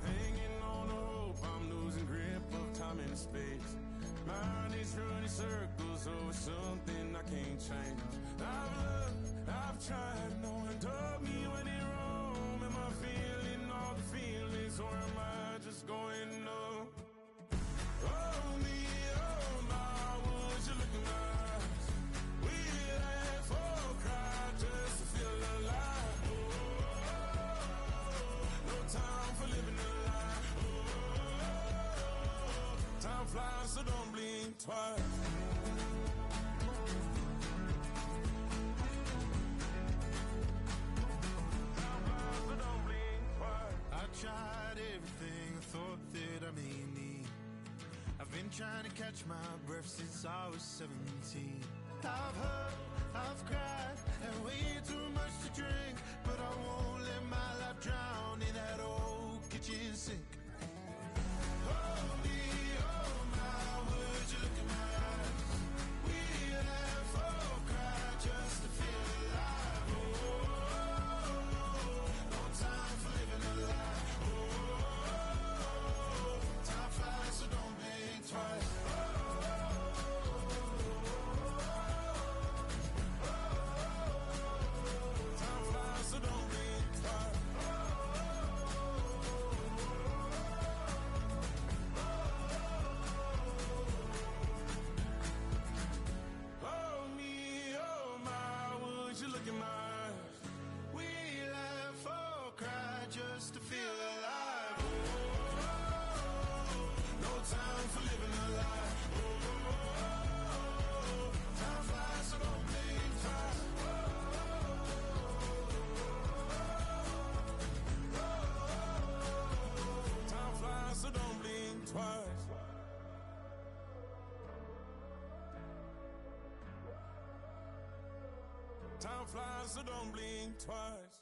Hanging on the hope, I'm losing grip of time and space. Mind is running circles over something I can't change. I've looked, I've tried, no one told me when it wrong. Am I feeling all the feelings, or am I just going numb? Oh me, oh my, would you look in my eyes? We laugh or cry just to feel alive. No time for living a lie. Time flies, so don't blink twice. I tried everything I thought that I may need. I've been trying to catch my breath since I was 17. I've hurt, I've cried, and way too much to drink. But I won't let my life drown in that old kitchen sink. Oh me, oh my, would you look in my eyes? We laugh or cry just to feel alive. No time for living a lie. Time flies, so don't blink twice. Time flies, so don't blink twice. Oh me, oh my, would you look in my eyes? We laugh or cry just to feel alive. No time for living a lie. Time flies, so don't blink twice. Time flies, so don't blink twice. Time flies, so don't blink twice.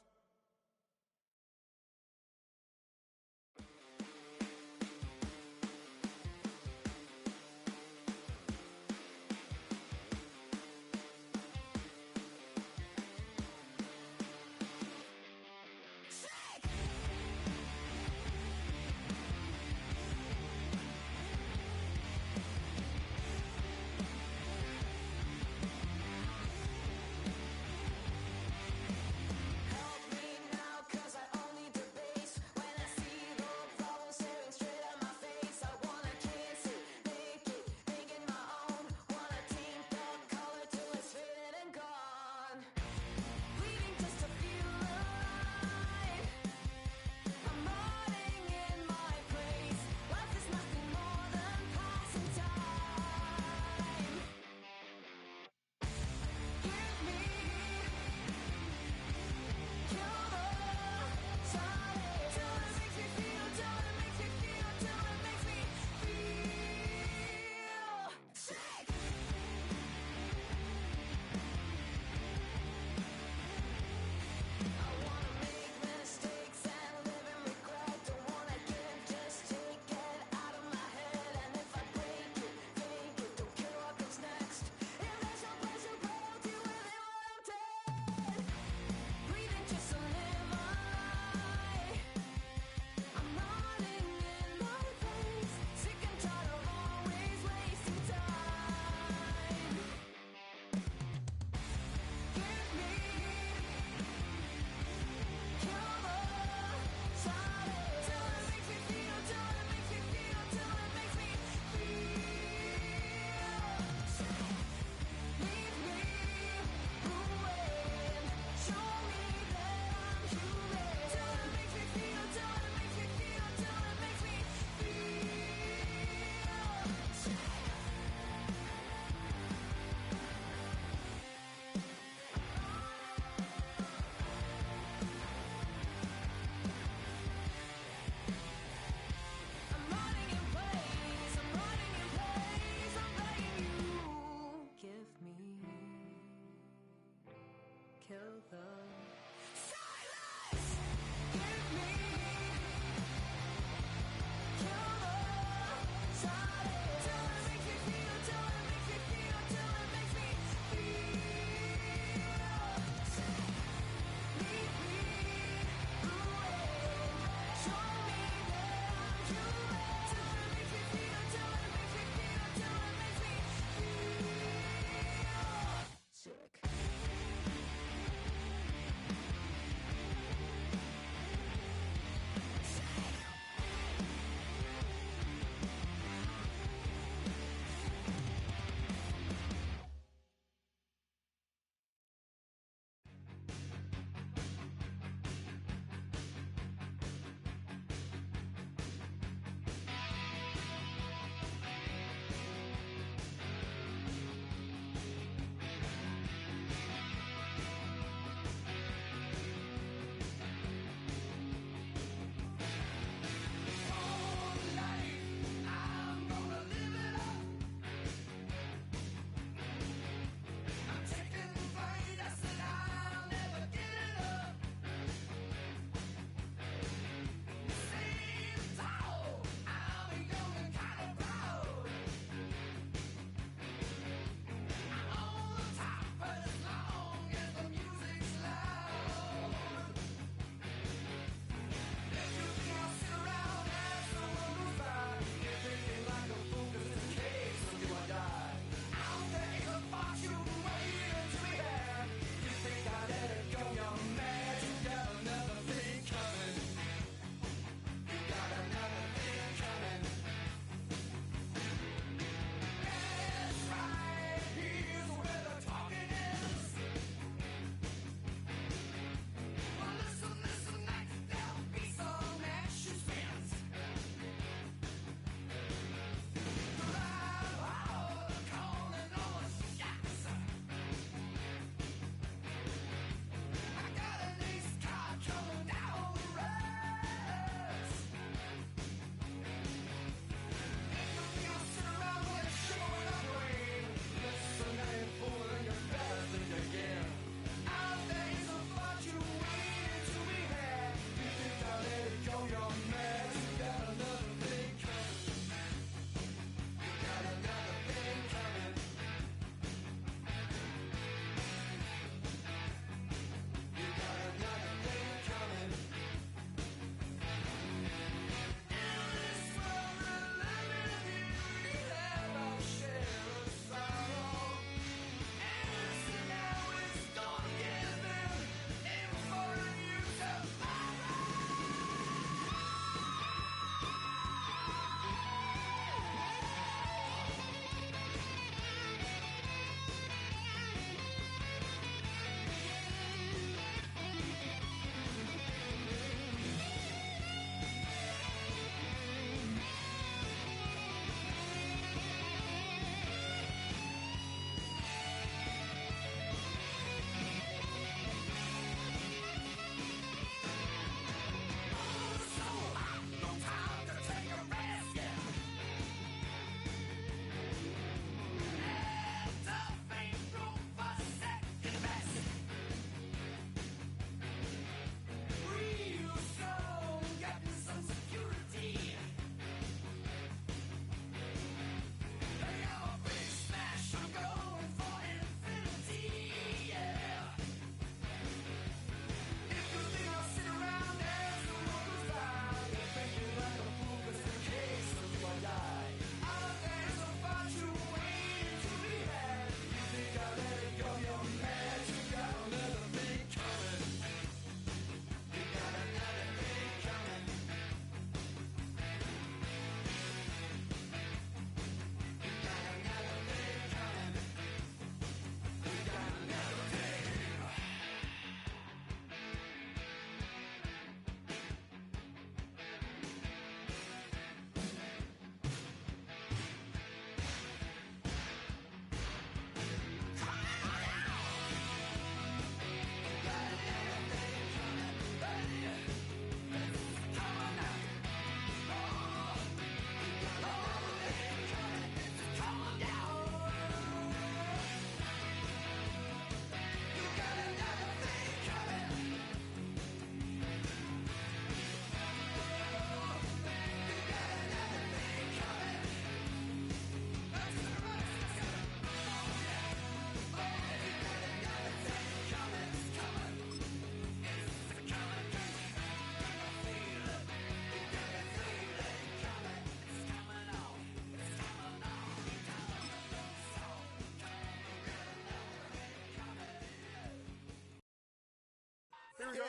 we go.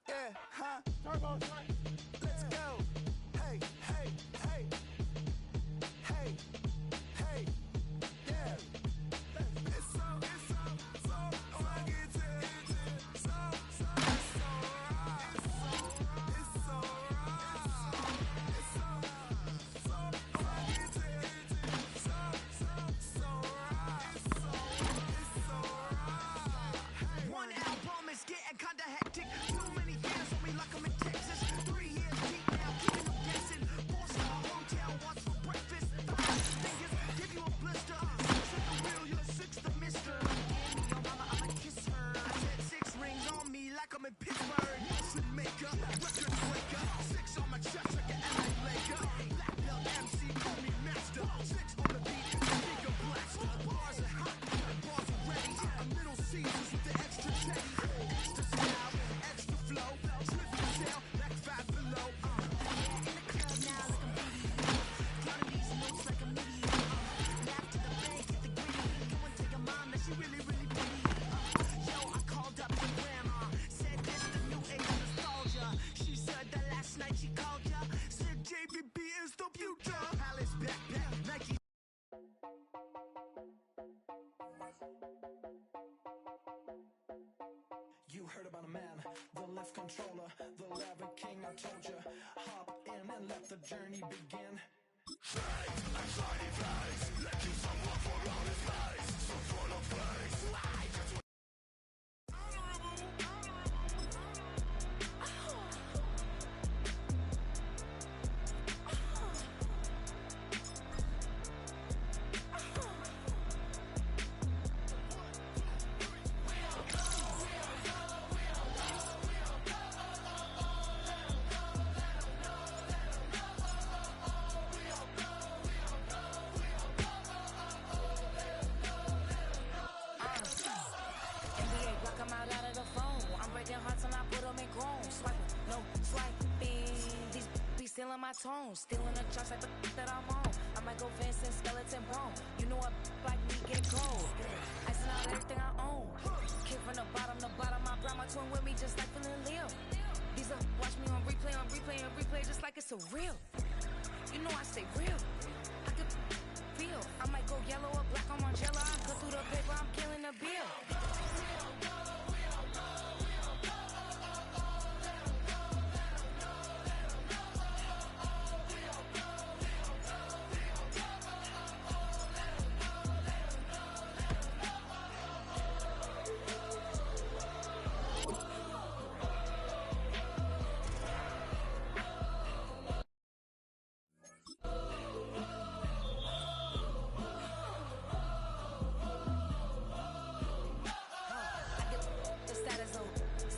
Yeah, huh? Let's go. Hey, hey, hey. Hey, hey, yeah. It's so fucking so right. It's so right. It's so fucking so right. It's so right. One album is getting kinda hectic. Too many fans on me like I'm in Texas. 3 years deep now, keeping them guessing. 4-star hotel, what's for breakfast? 5 fingers, give you a blister. 6 at the wheel, you're 6 the mister. Give me your mama, I'ma kiss her. I said 6 rings on me like I'm in Pittsburgh. Motion maker, record breaker. 6 on my chest like an LA Laker. Black belt MC, call me master. 6 on the beat, speaker blaster. Bars are hot, bars are ready. A middle Caesars with the extra teddy. Extra style, extra flow. Triple sale, back 5 below. In the club now like I'm Biggie. Counting these notes like a MIDI. Laugh to the bank, get the gritty. Go and tell your mom that she really, really pretty. Yo, I called up your grandma. Said this the new age of nostalgia. She said that last night she called ya. Said JVB is the future. Palace backpack, Nike. You heard about a man, the lift controller, the lever king, I told ya. Hop in and let the journey begin. NBA block 'em out of the phone. I'm breaking hearts and I put 'em in chrome. Swiping, no swiping. These be stealing my tones. Stealing the charts like the that I'm on. I might go Vincent, skeleton bone. You know a like me get cold. Icing out everything I own. Kick from the bottom, I brought my twin with me just like feeling Leo. These up, watch me on replay, and replay just like it's a real. You know I stay real. I could feel. I might go yellow or black on Margiela. I cut through the paper, I'm killing the bill.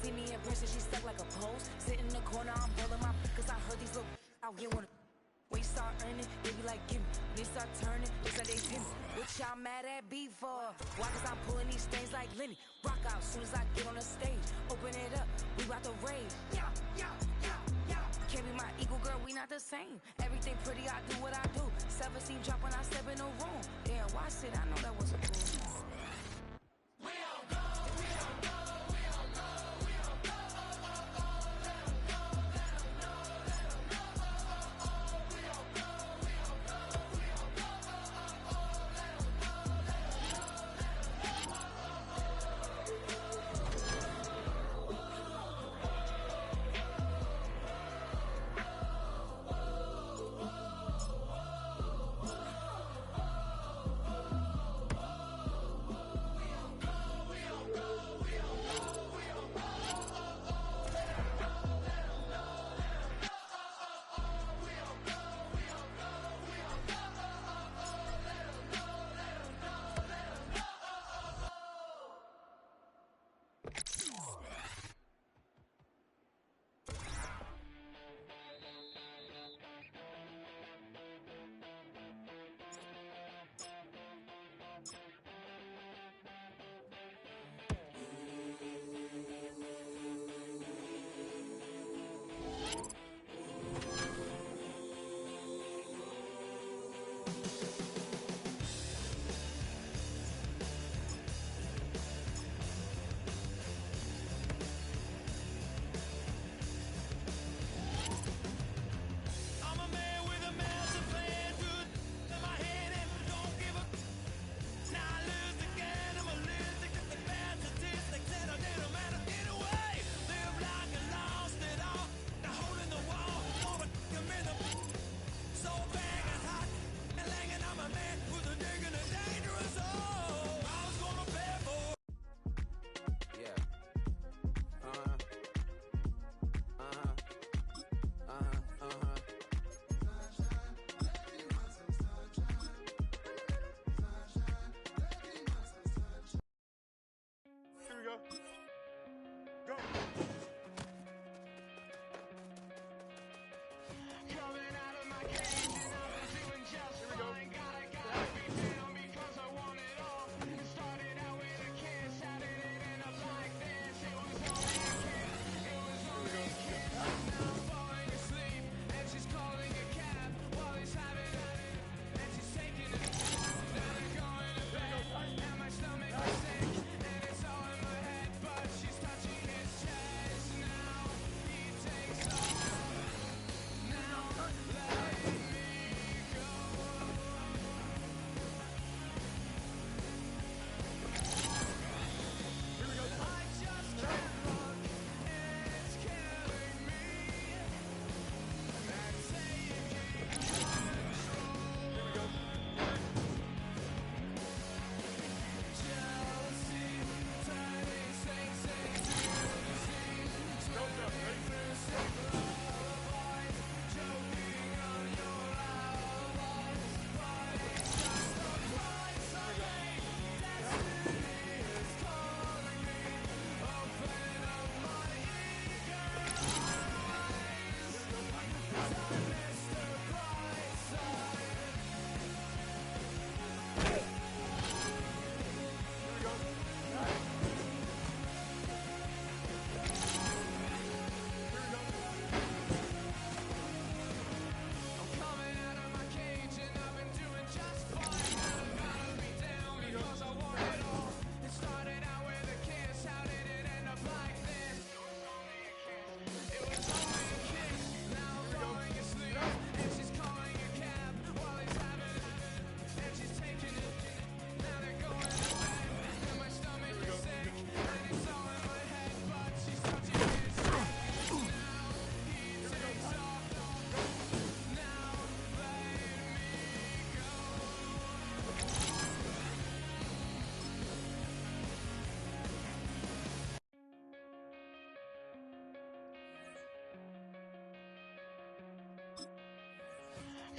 See me in person, she stuck like a post. Sit in the corner, I'm rolling my cause I heard these little out here wanna. When you start earning, they be like, gimme. When they start turning, it's like they pin me. What y'all mad at me for? Why? Cause I'm pulling these things like Lenny. Rock out soon as I get on the stage. Open it up, we about to rage. Yeah. Can't be my equal, girl, we not the same. Everything pretty, I do what I do. 17 drop when I step in the room. Damn, watch it, I know that was a cool.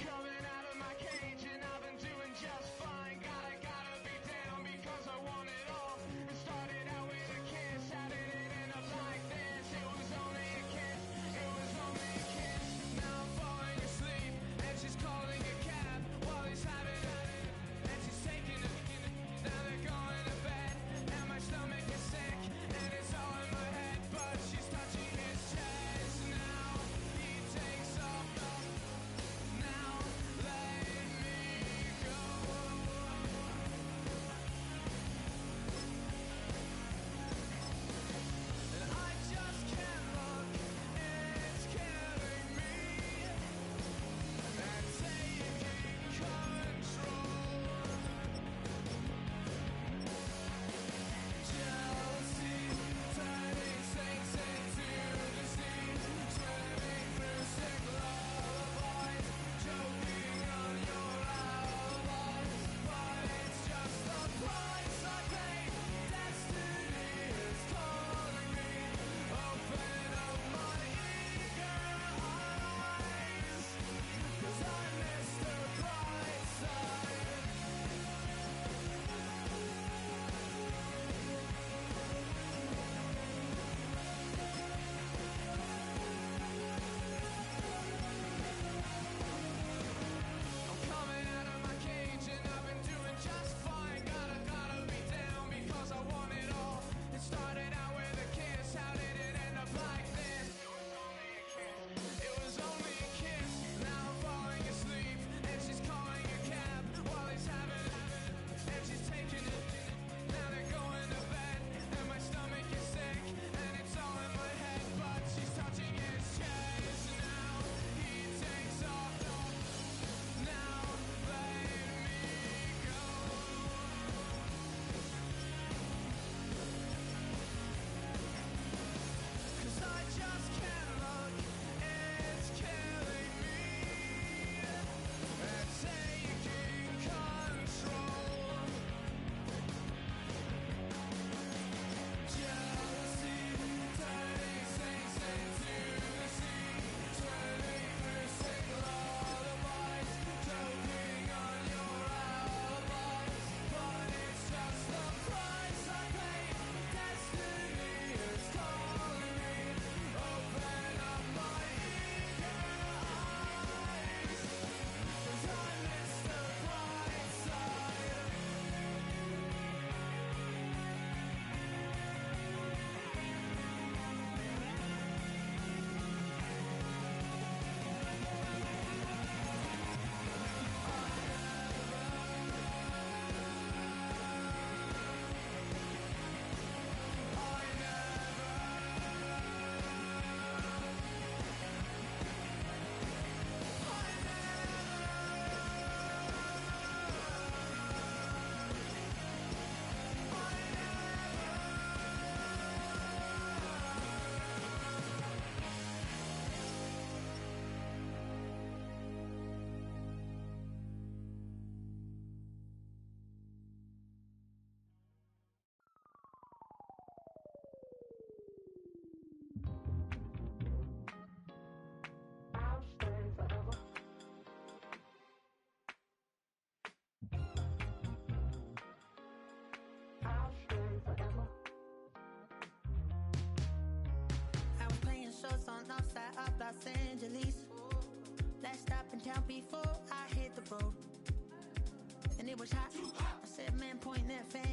Coming out of my cage and I've been doing just fine. Gotta be down because I want it all. It started out with a kiss, how did it end up like this? It was only a kiss, it was only a kiss. Now I'm falling asleep and she's calling a cab while he's having it. And she's taking it, now they're going to bed. And my stomach is sick and it's all in my head. But she's touching his chest now. He takes off the now let me go. And I just can't look, it's killing me. And taking control. Jealousy, turning saints into disease. Swimming through sick lullabies. Choking on your alibis. But it's just the price I pay. Destiny is calling me. Open up my eager eyes. 'Cause I miss the bright side. I'm coming out of my cage and I've been doing just fine. Gotta be down because I want it all. It started out with a kiss, how did it end up like this? It was only a kiss, now I'm falling asleep. And she's calling a cab while he's having it. And she's taking it, now they're going to bed. And my stomach is sick and it's all in my head. But she's touching his chest now. He takes off the now let me go. 'Cause I just can't look, it's killing me. And taking control. Jealousy, turning saints into the sea. Swimming through sick lullabies. Choking on your alibis. But it's just the price I pay. Destiny is calling me. Open up my eager eyes. 'Cause I miss the bright side. I was playing shows on outside of Los Angeles. out before I hit the road. And it was hot. I said, man, point that fan